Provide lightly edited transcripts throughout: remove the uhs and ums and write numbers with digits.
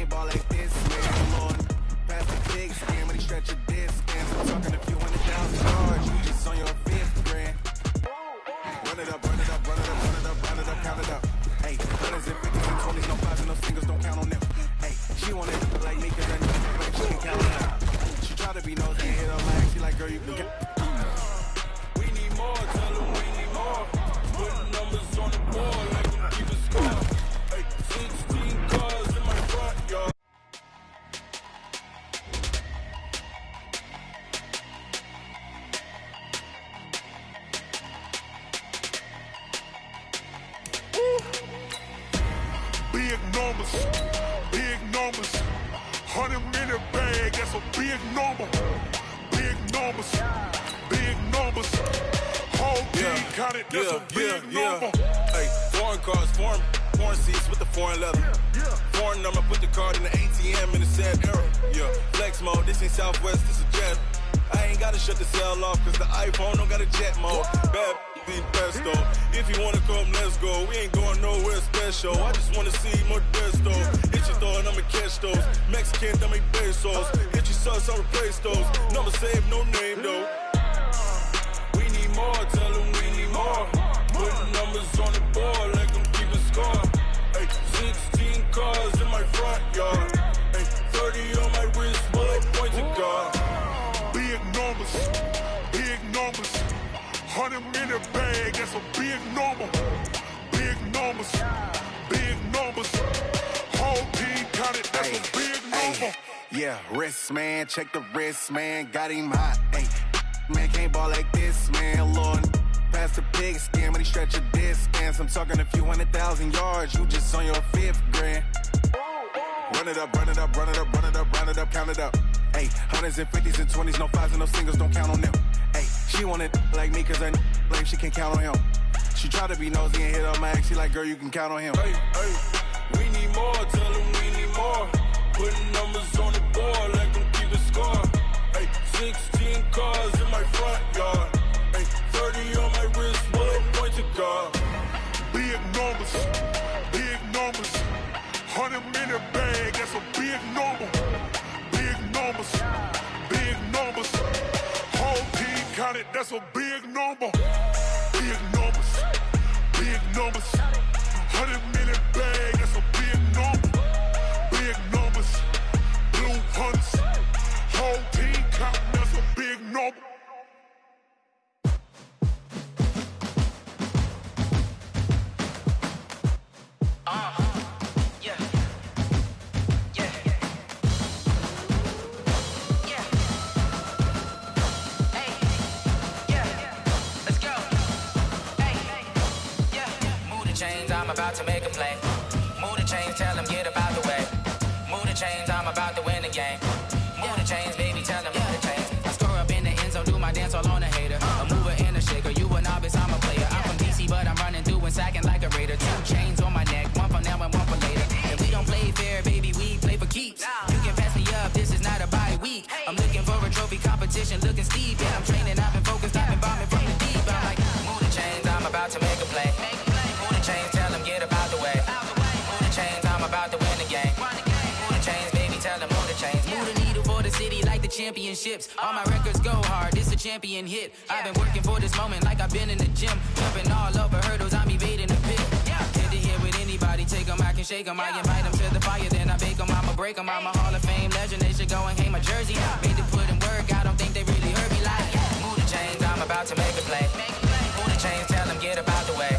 can't ball like this, man. Lord, pass the big skin when he stretch a disc. I'm talking a few $100,000. You just on your fifth grand. Run it up, run it up, run it up, run it up, run it up, count it up. Hey, hundreds and fifties and 20s, no fives and no singles, don't count on them. Hey, she wanted to like me cause I know like she can count on them. She try to be nosy and hit her lag. She like, girl, you can get. We need more, tell them we need more. Putting numbers on the board like we keep a score. Hey, 16 cars in my front yard. Big numbers, big numbers. 100-minute bag, that's a big number. Big numbers, big numbers. Whole team counted, that's a big number. Hey, foreign cars, foreign seats with the foreign leather. Foreign number, put the card in the ATM in the sad era. Yeah, flex mode, this ain't Southwest, this is jet. I ain't gotta shut the cell off cause the iPhone don't got a jet mode. Bad be pesto. If you wanna come, let's go. We ain't going nowhere special. I just wanna see more desto. Hit your throw and I'ma catch those. Mexican, I make pesos. Hit your sauce, I'll replace those. Number saved, no name though. We need more, tell them we need more. Putting numbers on the board like I'm keeping score. Hey, 16 cars in my front yard. Hey, 30 on my wrist, bullet points of God. Big numbers, big numbers. 100-minute bag, that's a big number. Big numbers, big numbers. Whole team counted, that's a big number. Yeah, wrist man, check the wrist man, got him hot. Ay, man can't ball like this, man. Lord, pass the pig skin when he stretch a disc. I'm talking a few 100,000 yards. You just on your fifth grand. Run it up, run it up, run it up, run it up, run it up, count it up. Hey, hundreds and 50s and 20s, no fives and no singles, don't count on them. Hey, she wanted like me cause I blame she can't count on him. She try to be nosy and hit her mag. She like, girl, you can count on him. Hey, we need more, tell them we need more. Putting numbers on the board like I'm keeping score. Hey, 16 cars in my front yard. Hey, 30 on my wrist, bullet points of God. Big numbers, big numbers. 100-minute bag, that's a big number. Big numbers, big numbers. Whole team counted, that's a big number. Big numbers, big numbers. 100-minute bag, that's a big number. Big numbers, blue hunts. Whole team counting, that's a big number. I'm about to make a play. Move the chains, tell them get about the way. Move the chains, I'm about to win the game. Move the chains, baby, tell them move the chains. I score up in the end zone, do my dance all on a hater. A mover and a shaker, you a novice, I'm a player. I'm from DC, but I'm running through and sacking like a raider. 2 chains on my neck, one for now and one for later. And we don't play fair, baby, we play for keeps. You can pass me up, this is not a bye week. I'm looking for a trophy competition, looking steep. Yeah, I'm training, I've been focused, I've been bombing from the deep. I'm like, move the chains, I'm about to make a play. Move the chains, tell them get about the way. Move the chains, I'm about to win the game. Move the chains, baby, tell them move the chains. Move the needle for the city like the championships. All my records go hard, this a champion hit. I've been working for this moment like I've been in the gym. Jumping all over hurdles, I'm evading the pit. Head to head with anybody, take them, I can shake them. I invite them to the fire, then I bake them, I'ma break them. I'm a Hall of Fame legend, they should go and hang my jersey. Made to put in work, I don't think they really heard me like, move the chains, I'm about to make a play. Move the chains, tell them get about the way.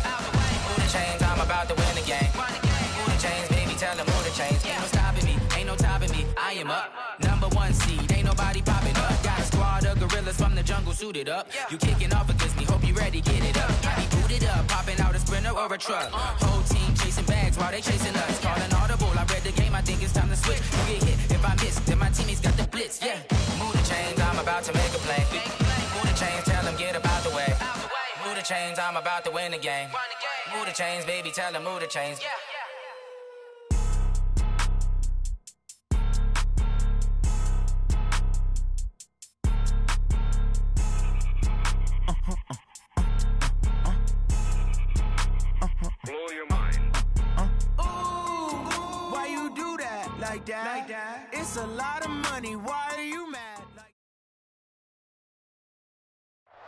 Move the chains, I'm about to win the game. Move the chains, baby, tell them move the chains. Ain't no stopping me, ain't no topping me. I am up, number 1 seed, ain't nobody popping up. Got a squad of gorillas from the jungle suited up. You kicking off against me, hope you ready, get it up. I be booted up, popping out a sprinter or a truck. Whole team chasing bags while they chasing us. Calling audible, I read the game, I think it's time to switch. You get hit, if I miss, then my teammates got the blitz, yeah. Move the chains, I'm about to make a play. Move the chains, tell them get about the way. Move the chains, I'm about to win the game. Move the chains, baby, tell them move the chains. Blow your mind. Ooh, why you do that? like that? It's a lot of money. Why are you mad?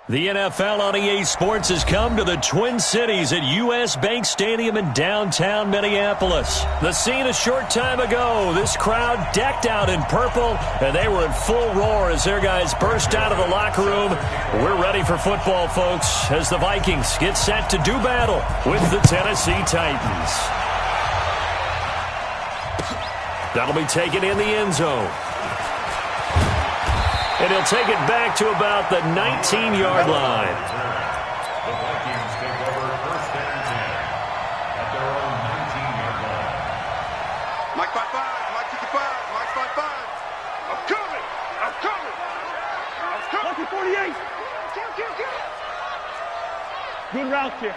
The NFL on EA Sports has come to the Twin Cities at U.S. Bank Stadium in downtown Minneapolis. The scene a short time ago, this crowd decked out in purple, and they were in full roar as their guys burst out of the locker room. We're ready for football, folks, as the Vikings get set to do battle with the Tennessee Titans. That'll be taken in the end zone. And he'll take it back to about the 19-yard line. The Vikings take over first and 10 at their own 19-yard line. Mike 5-5, Mike 55, Mike 5-5. I'm coming! I'm coming! I'm coming! 48! Good route here.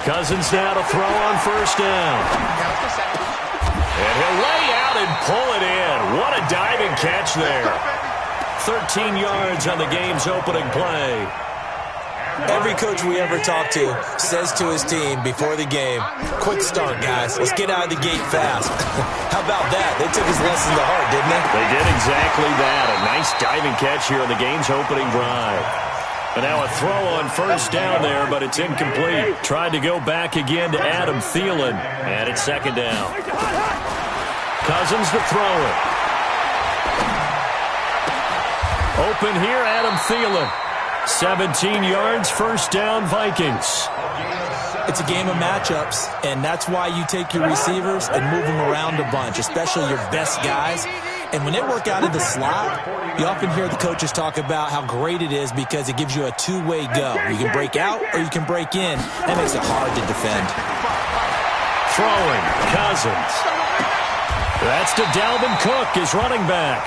Cousins now to throw on first down. And he'll lay out and pull it in. What a diving catch there. 13 yards on the game's opening play. Every coach we ever talk to says to his team before the game, quick start, guys. Let's get out of the gate fast. How about that? They took his lesson to heart, didn't they? They did exactly that. A nice diving catch here on the game's opening drive. And now a throw on first down there, but it's incomplete. Tried to go back again to Adam Thielen. And it's second down. Cousins to throw it. Open here, Adam Thielen. 17 yards, first down, Vikings. It's a game of matchups, and that's why you take your receivers and move them around a bunch, especially your best guys. And when they work out of the slot, you often hear the coaches talk about how great it is because it gives you a two-way go. You can break out or you can break in. That makes it hard to defend. Throwing, Cousins. That's to Dalvin Cook, his running back.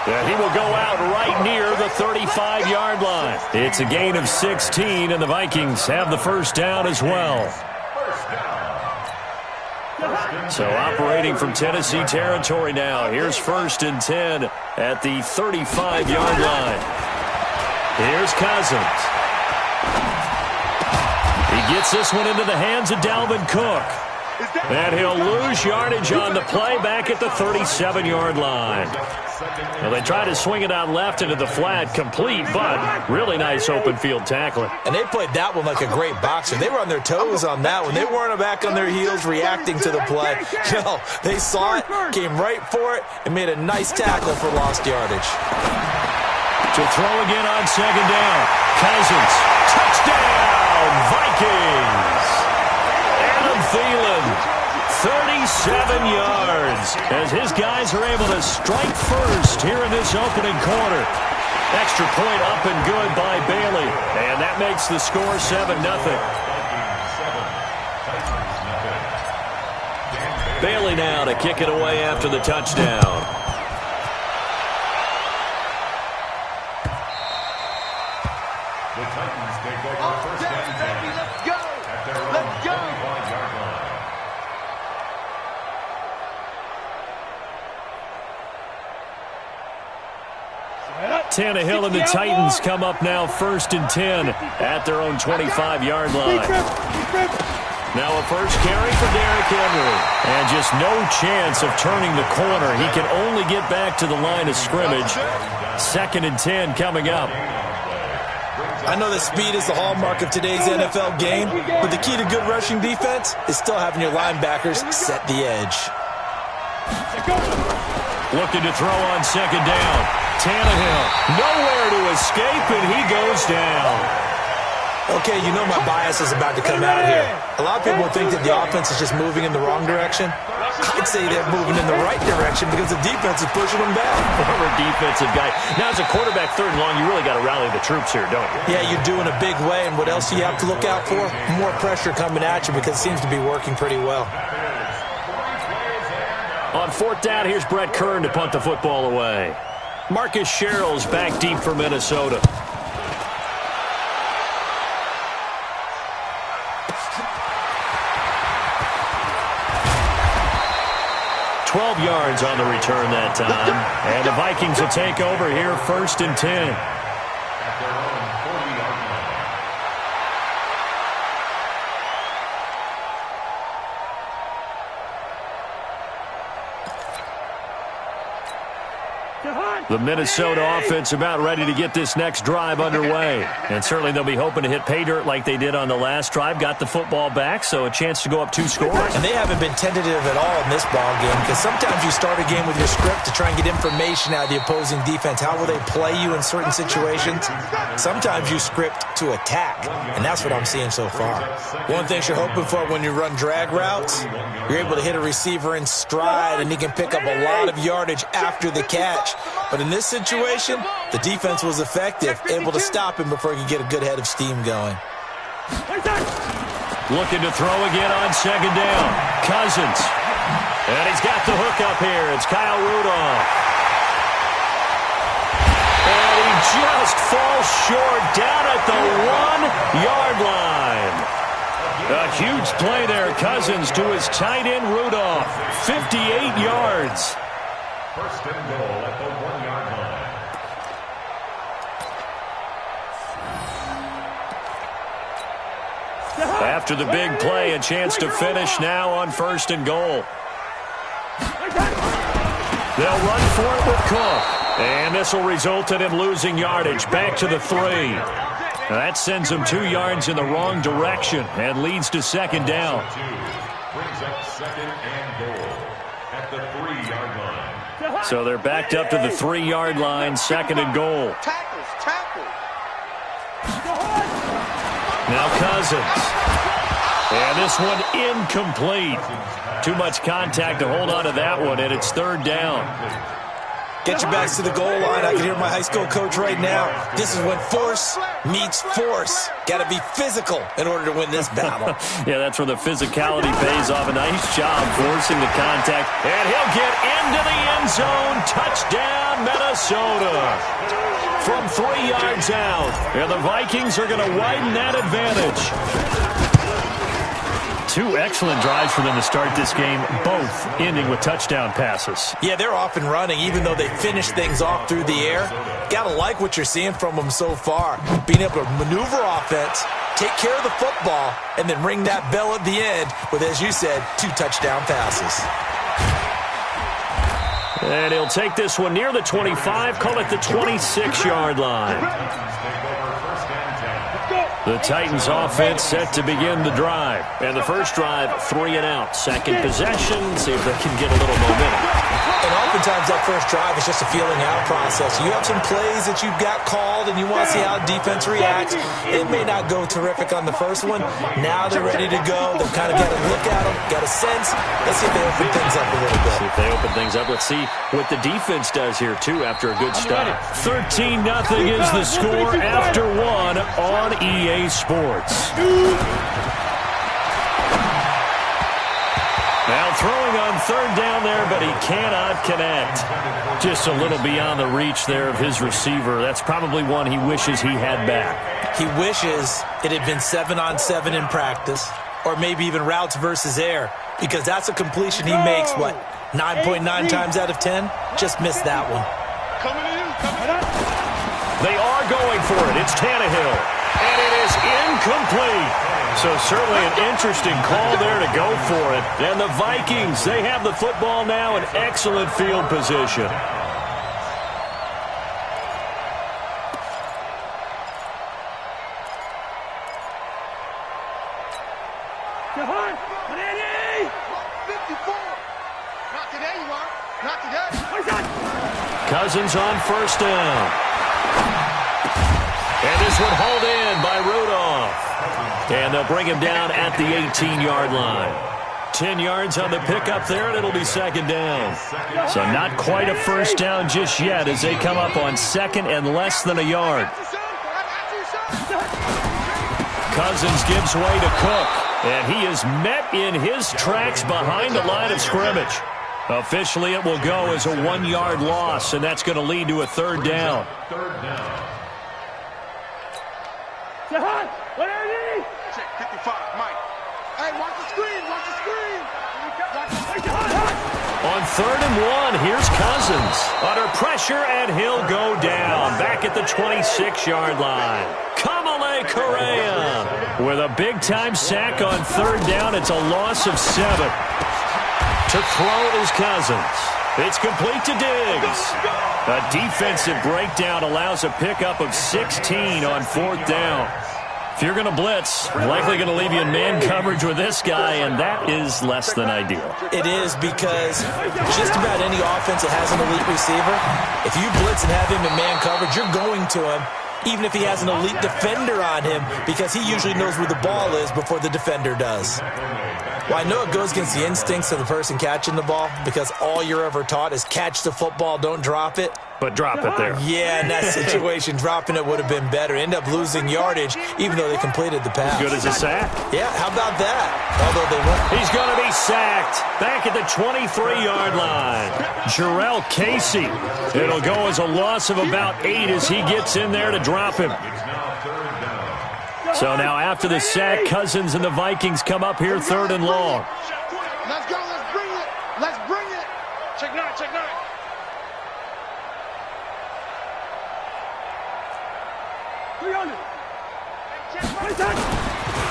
And he will go out right near the 35-yard line. It's a gain of 16, and the Vikings have the first down as well. So operating from Tennessee territory now. Here's first and 10 at the 35-yard line. Here's Cousins. He gets this one into the hands of Dalvin Cook. And he'll lose yardage on the play back at the 37-yard line. Well, they try to swing it out left into the flat, complete, but really nice open field tackling. And they played that one like a great boxer. They were on their toes on that one. They weren't back on their heels reacting to the play. No, they saw it, came right for it, and made a nice tackle for lost yardage. To throw again on second down. Cousins, touchdown, Vikings. Adam Thielen, 37 yards, as his guys are able to strike first here in this opening quarter. Extra point up and good by Bailey, and that makes the score 7-0. Bailey now to kick it away after the touchdown. The Titans take over first and 10 at their own 25-yard line. Tannehill and the Titans come up now first and 10 at their own 25-yard line. Now a first carry for Derrick Henry. And just no chance of turning the corner. He can only get back to the line of scrimmage. Second and 10 coming up. I know that speed is the hallmark of today's NFL game, but the key to good rushing defense is still having your linebackers set the edge. Looking to throw on second down. Tannehill, nowhere to escape, and he goes down. Okay, you know my bias is about to come out here. A lot of people think that the offense is just moving in the wrong direction. I'd say they're moving in the right direction because the defense is pushing them back. Former defensive guy. Now, as a quarterback, third and long, you really got to rally the troops here, don't you? Yeah, you're doing a big way, and what else do you have to look out for? More pressure coming at you because it seems to be working pretty well. On fourth down, here's Brett Kern to punt the football away. Marcus Sherrill's back deep for Minnesota. Yards on the return that time. And the Vikings will take over here first and 10. At their own 40-yard line. The Minnesota offense about ready to get this next drive underway. And certainly they'll be hoping to hit pay dirt like they did on the last drive. Got the football back, so a chance to go up 2 scores. And they haven't been tentative at all in this ball game, because sometimes you start a game with your script to try and get information out of the opposing defense. How will they play you in certain situations? Sometimes you script to attack, and that's what I'm seeing so far. One thing you're hoping for when you run drag routes, you're able to hit a receiver in stride, and he can pick up a lot of yardage after the catch. But in this situation, the defense was effective, able to stop him before he could get a good head of steam going. Looking to throw again on second down. Cousins. And he's got the hook up here. It's Kyle Rudolph. And he just falls short down at the 1-yard line. A huge play there. Cousins to his tight end Rudolph. 58 yards. First and goal at the 1-yard line. After the big play, a chance to finish now on first and goal. They'll run for it with Cook. And this will result in him losing yardage. Back to the 3. That sends him 2 yards in the wrong direction and leads to second down. Brings up second and goal at the 3-yard line. So they're backed up to the 3-yard line, second and goal. Now Cousins. And this one incomplete. Too much contact to hold on to that one, and it's third down. Get your backs to the goal line. I can hear my high school coach right now. This is when force meets force. Got to be physical in order to win this battle. Yeah, that's where the physicality pays off. A nice job forcing the contact. And he'll get into the end zone. Touchdown, Minnesota. From 3 yards out. And the Vikings are going to widen that advantage. 2 excellent drives for them to start this game, both ending with touchdown passes. Yeah, they're off and running, even though they finish things off through the air. Gotta like what you're seeing from them so far. Being able to maneuver offense, take care of the football, and then ring that bell at the end with, as you said, 2 touchdown passes. And he'll take this one near the 25, call it the 26-yard line. The Titans offense set to begin the drive. And the first drive, 3 and out. Second possession, see if they can get a little momentum. And oftentimes that first drive is just a feeling out process. You have some plays that you've got called and you want to see how defense reacts. It may not go terrific on the first one. Now they're ready to go. They've kind of got a look at them, got a sense. Let's see if they open things up a little bit. See if they open things up. Let's see what the defense does here, too, after a good start. 13-0 is the score after 1 on EA Sports. Now throwing on third down there, but he cannot connect. Just a little beyond the reach there of his receiver. That's probably one he wishes he had back. He wishes it had been 7-on-7 in practice, or maybe even routes versus air, because that's a completion he makes, 9.9 times out of 10? Just missed that one. They are going for it. It's Tannehill. And it is incomplete. So certainly an interesting call there to go for it. And the Vikings, they have the football now in excellent field position. Cousins on first down. And this one hauled in by Rudolph. And they'll bring him down at the 18-yard line. 10 yards on the pickup there, and it'll be second down. So not quite a first down just yet as they come up on second and less than a yard. Cousins gives way to Cook. And he is met in his tracks behind the line of scrimmage. Officially, it will go as a 1-yard loss, and that's going to lead to a third down. Check 55, Mike. Hey, watch the screen, watch the screen. On third and 1, here's Cousins. Under pressure, and he'll go down. Back at the 26-yard line. Kamale Correa with a big-time sack on third down. It's a loss of 7. To throw is Cousins. It's complete to Diggs. A defensive breakdown allows a pickup of 16 on 4th down. If you're going to blitz, likely going to leave you in man coverage with this guy, and that is less than ideal. It is, because just about any offense that has an elite receiver, if you blitz and have him in man coverage, you're going to him, even if he has an elite defender on him, because he usually knows where the ball is before the defender does. Well, I know it goes against the instincts of the person catching the ball, because all you're ever taught is catch the football, don't drop it. But drop it there. Yeah, in that situation, dropping it would have been better. End up losing yardage, even though they completed the pass. Good as a sack. Yeah, how about that? Although they won't. He's going to be sacked back at the 23-yard line. Jarrell Casey. It'll go as a loss of about 8 as he gets in there to drop him. So now after the sack, Cousins and the Vikings come up here 3rd and long. Let's go. Let's bring it. Let's bring it. Check 9. Check 9.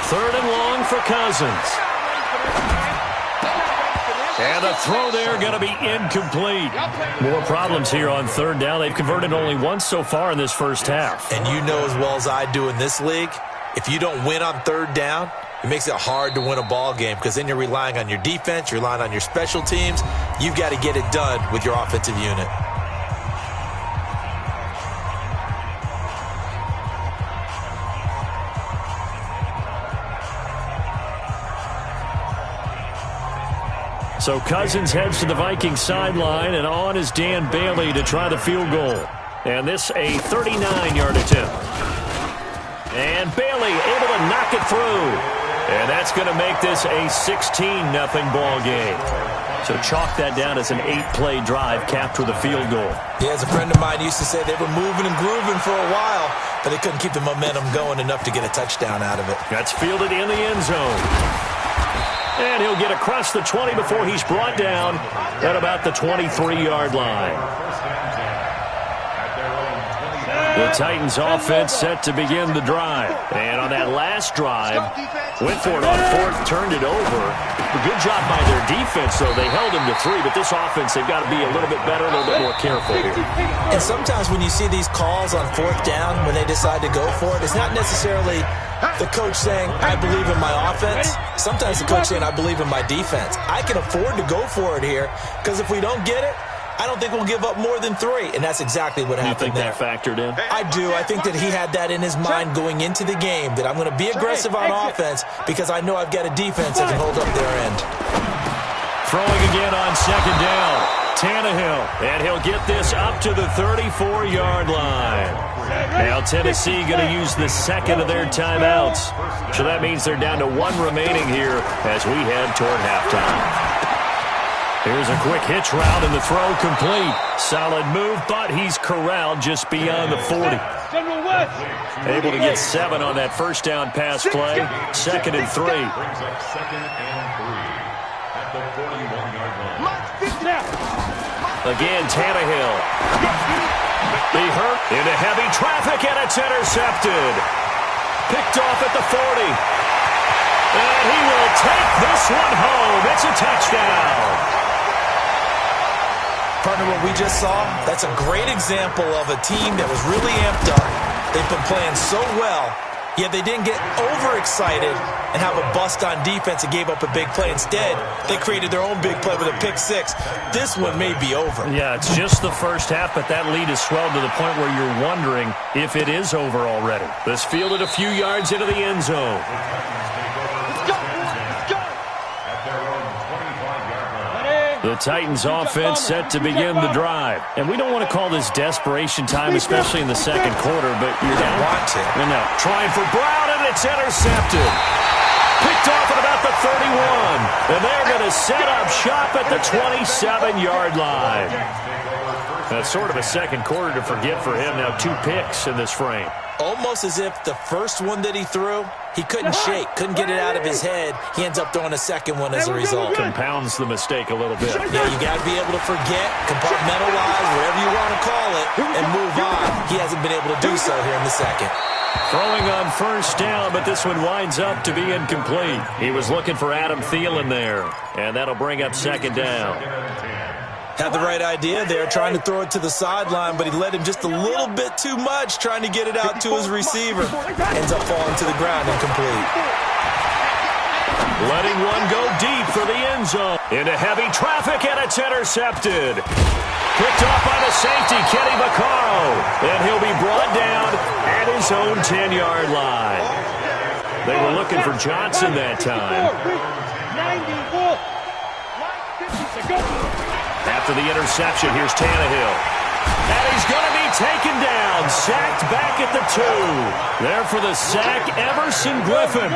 Third and long for Cousins. And a throw there going to be incomplete. More problems here on 3rd down. They've converted only once so far in this first half. And you know as well as I do in this league, if you don't win on 3rd down, it makes it hard to win a ball game, because then you're relying on your defense, you're relying on your special teams. You've got to get it done with your offensive unit. So Cousins heads to the Vikings sideline, and on is Dan Bailey to try the field goal. And this a 39-yard attempt. And Bailey able to knock it through. And that's going to make this a 16-0 ball game. So chalk that down as an 8-play drive capped with a field goal. Yeah, as a friend of mine used to say, they were moving and grooving for a while, but they couldn't keep the momentum going enough to get a touchdown out of it. That's fielded in the end zone. And he'll get across the 20 before he's brought down at about the 23-yard line. The Titans offense set to begin the drive. And on that last drive, went for it on 4th, turned it over. A good job by their defense, though. They held him to 3, but this offense, they've got to be a little bit better, a little bit more careful here. And sometimes when you see these calls on 4th down, when they decide to go for it, it's not necessarily the coach saying, I believe in my offense. Sometimes the coach saying, I believe in my defense. I can afford to go for it here, because if we don't get it, I don't think we'll give up more than 3, and that's exactly what happened there. You think that factored in? I do. I think that he had that in his mind going into the game, that I'm going to be aggressive on offense because I know I've got a defense that can hold up their end. Throwing again on 2nd down. Tannehill, and he'll get this up to the 34-yard line. Now Tennessee going to use the second of their timeouts. So that means they're down to 1 remaining here as we head toward halftime. Here's a quick hitch route, and the throw complete. Solid move, but he's corralled just beyond the 40. Able to get 7 on that first down pass play. 2nd and 3. Again, Tannehill. He hurt into heavy traffic, and it's intercepted. Picked off at the 40. And he will take this one home. It's a touchdown. Partner, what we just saw, that's a great example of a team that was really amped up. They've been playing so well, yet they didn't get overexcited and have a bust on defense and gave up a big play. Instead, they created their own big play with a pick 6. This one may be over. Yeah, it's just the first half, but that lead has swelled to the point where you're wondering if it is over already. This fielded a few yards into the end zone. The Titans offense set to begin the drive. And we don't want to call this desperation time, especially in the second quarter, but you're down. Want to. And now trying for Brown, and it's intercepted. Picked off at about the 31. And they're going to set up shop at the 27-yard line. That's sort of a second quarter to forget for him. Now 2 picks in this frame. Almost as if the first one that he threw, he couldn't shake, couldn't get it out of his head. He ends up throwing a second one as a result. Compounds the mistake a little bit. Yeah, you got to be able to forget, compartmentalize, whatever you want to call it, and move on. He hasn't been able to do so here in the second. Throwing on first down, but this one winds up to be incomplete. He was looking for Adam Thielen there, and that'll bring up 2nd down. Had the right idea there, trying to throw it to the sideline, but he led him just a little bit too much, trying to get it out to his receiver. Ends up falling to the ground incomplete. Letting one go deep for the end zone. Into heavy traffic, and it's intercepted. Picked off by the safety, Kenny Vaccaro. And he'll be brought down at his own 10-yard line. They were looking for Johnson that time. After the interception, here's Tannehill. And he's going to be taken down. Sacked back at the 2. There for the sack, Everson Griffin.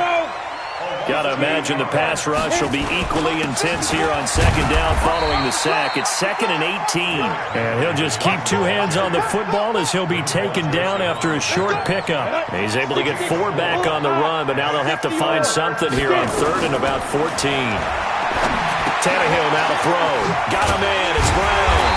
Got to imagine the pass rush will be equally intense here on second down following the sack. It's 2nd and 18. And he'll just keep 2 hands on the football as he'll be taken down after a short pickup. He's able to get 4 back on the run, but now they'll have to find something here on 3rd and about 14. Tannehill now to throw. Got a man. It's Brown.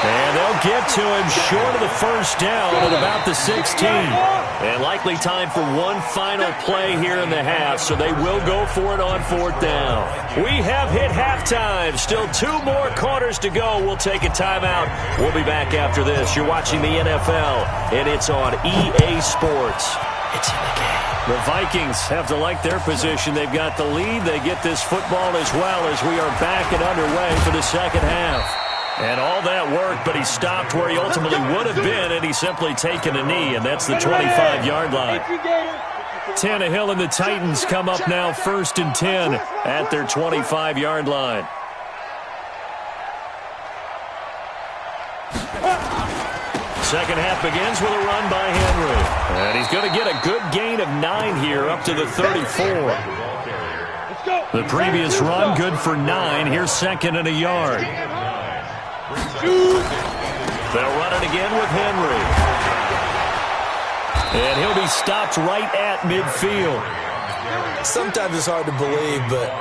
And they'll get to him short of the first down at about the 16. And likely time for one final play here in the half, so they will go for it on 4th down. We have hit halftime. Still 2 more quarters to go. We'll take a timeout. We'll be back after this. You're watching the NFL, and it's on EA Sports. It's in the game. The Vikings have to like their position. They've got the lead. They get this football as well as we are back and underway for the second half. And all that work, but he stopped where he ultimately would have been, and he's simply taken a knee, and that's the 25-yard line. Tannehill and the Titans come up now 1st and 10 at their 25-yard line. Second half begins with a run by Henry. And he's going to get a good gain of 9 here up to the 34. The previous run good for 9. Here's 2nd and a yard. They'll run it again with Henry. And he'll be stopped right at midfield. Sometimes it's hard to believe, but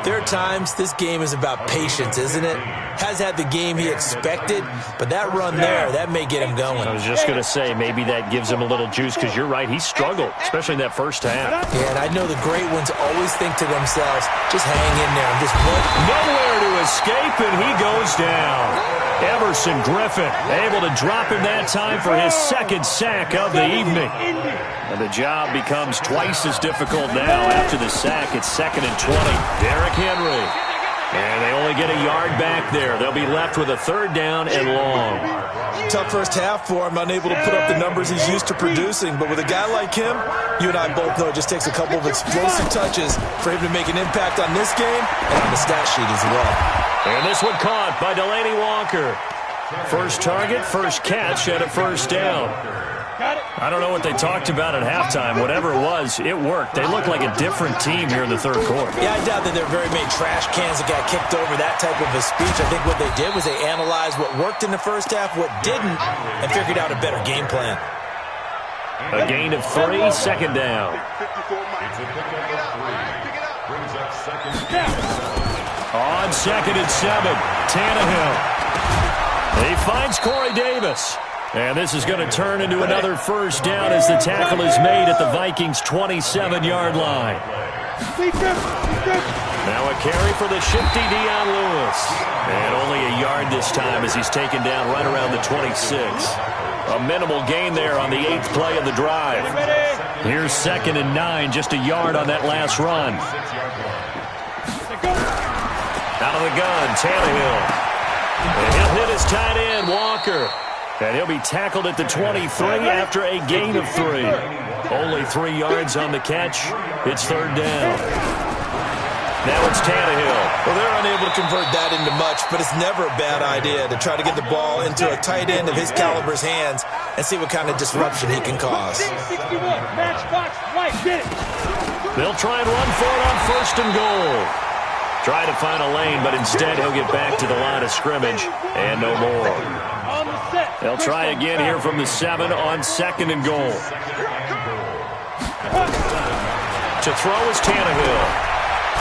there are times this game is about patience, isn't it? Has had the game he expected, but that run there, that may get him going. I was just going to say, maybe that gives him a little juice, because you're right, he struggled, especially in that first half. Yeah, and I know the great ones always think to themselves, just hang in there and just work. Nowhere to escape, and he goes down. Everson Griffin able to drop him that time for his 2nd sack of the evening. And the job becomes twice as difficult now after the sack. It's 2nd and 20. Derrick Henry. And they only get a yard back there. They'll be left with a 3rd down and long. Tough first half for him, unable to put up the numbers he's used to producing. But with a guy like him, you and I both know it just takes a couple of explosive touches for him to make an impact on this game and on the stat sheet as well. And this one caught by Delaney Walker. First target, first catch at a 1st down. I don't know what they talked about at halftime. Whatever it was, it worked. They look like a different team here in the 3rd quarter. Yeah, I doubt that there are very many trash cans that got kicked over, that type of a speech. I think what they did was they analyzed what worked in the first half, what didn't, and figured out a better game plan. A gain of 3, 2nd down. On 2nd and 7, Tannehill. He finds Corey Davis. And this is going to turn into another 1st down as the tackle is made at the Vikings' 27-yard line. Now a carry for the shifty Dion Lewis. And only a yard this time as he's taken down right around the 26. A minimal gain there on the 8th play of the drive. Here's 2nd and 9, just a yard on that last run. Out of the gun, Tannehill. And he'll hit his tight end, Walker. And he'll be tackled at the 23 after a gain of 3. Only 3 yards on the catch. It's 3rd down. Now it's Tannehill. Well, they're unable to convert that into much, but it's never a bad idea to try to get the ball into a tight end of his caliber's hands and see what kind of disruption he can cause. They'll try and run for it on 1st and goal. Try to find a lane, but instead he'll get back to the line of scrimmage and no more. They'll try again here from the 7 on 2nd and goal. To throw is Tannehill.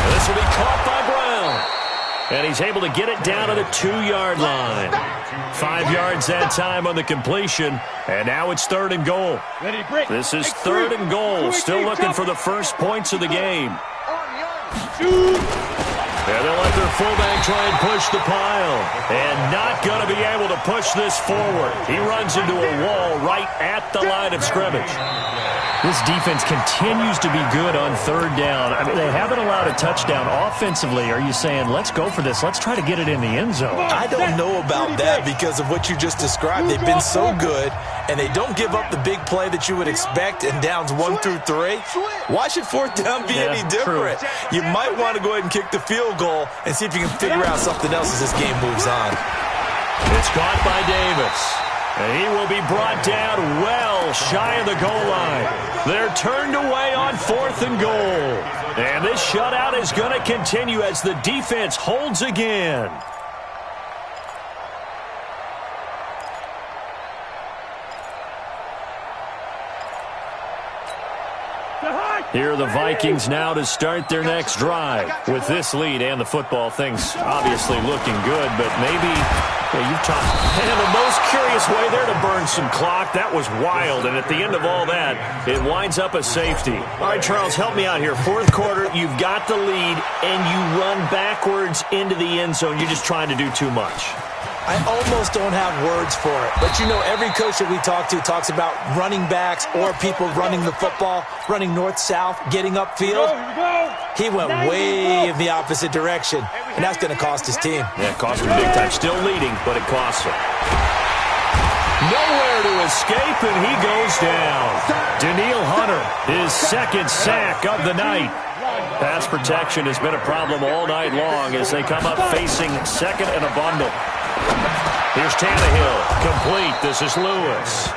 This will be caught by Brown. And he's able to get it down to the 2-yard line. 5 yards that time on the completion. And now it's 3rd and goal. This is 3rd and goal. Still looking for the first points of the game. And they'll let their fullback try and push the pile. And not going to be able to push this forward. He runs into a wall right at the line of scrimmage. This defense continues to be good on third down. I mean, they haven't allowed a touchdown offensively. Are you saying, let's go for this, let's try to get it in the end zone? I don't know about that because of what you just described. They've been so good, and they don't give up the big play that you would expect in downs 1 through 3. Why should fourth down be any different? True. You might want to go ahead and kick the field goal and see if you can figure out something else as this game moves on. It's caught by Davis. And he will be brought down well shy of the goal line. They're turned away on 4th and goal. And this shutout is going to continue as the defense holds again. Here are the Vikings now to start their next drive. With this lead and the football, things obviously looking good, but maybe, well, you've talked, and the most curious way there to burn some clock. That was wild, and at the end of all that, it winds up a safety. All right, Charles, help me out here. Fourth quarter, you've got the lead, and you run backwards into the end zone. You're just trying to do too much. I almost don't have words for it. But, you know, every coach that we talk to talks about running backs or people running the football, running north-south, getting upfield. He went way in the opposite direction, and that's going to cost his team. Yeah, it cost him big time. Still leading, but it costs him. Nowhere to escape, and he goes down. Daniil Hunter, his second sack of the night. Pass protection has been a problem all night long as they come up facing second and a bundle. Here's Tannehill, complete. This is Lewis.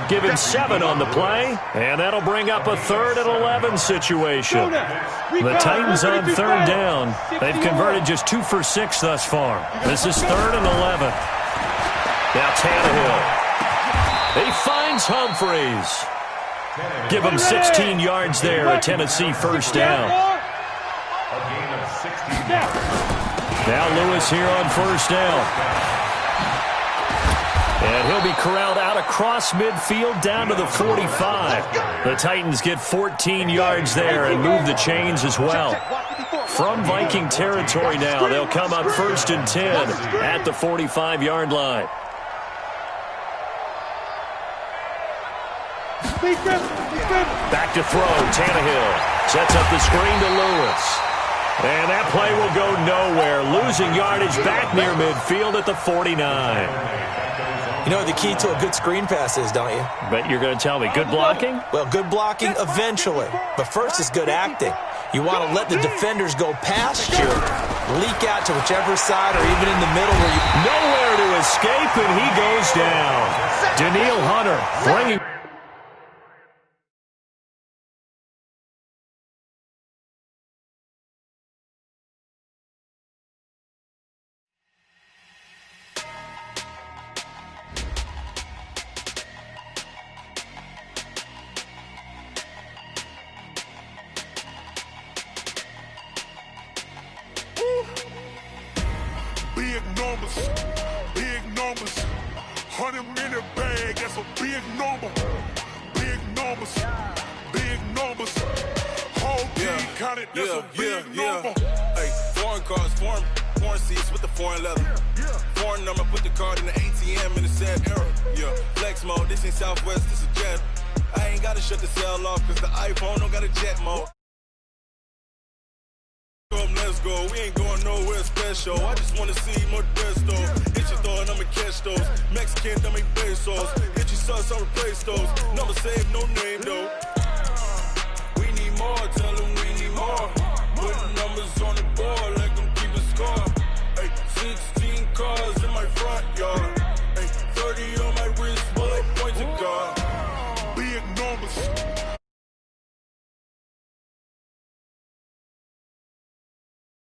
Given 7 on the play, and that'll bring up a 3rd and 11 situation. The Titans on third down. They've converted just 2 for 6 thus far. This is 3rd and 11. Now Tannehill. He finds Humphreys. Give him 16 yards there, a Tennessee first down. Now Lewis here on first down. And he'll be corralled out across midfield down to the 45. The Titans get 14 yards there and move the chains as well. From Viking territory now, they'll come up 1st and 10 at the 45-yard line. Back to throw, Tannehill sets up the screen to Lewis. And that play will go nowhere, losing yardage back near midfield at the 49. You know what the key to a good screen pass is, don't you? Bet you're going to tell me. Good blocking? Well, good blocking eventually. But first is good acting. You want to let the defenders go past you, leak out to whichever side or even in the middle where you... Nowhere to escape, and he goes down. Daniil Hunter bringing... Big numbers, 100-minute bag, that's a big number. Big numbers, whole team counted, that's a big number. Hey, foreign cars, foreign seats with the foreign leather. Foreign number, put the card in the ATM in the sad era. Yeah, flex mode, this ain't Southwest, this a jet. I ain't gotta shut the cell off, cause the iPhone don't got a jet mode. Let's go, we ain't going nowhere special. I just wanna see more Desto. Hit your thought, I'ma catch those. Mexican, I make pesos. Hit your sauce, I'll replace those. Number save, no name though.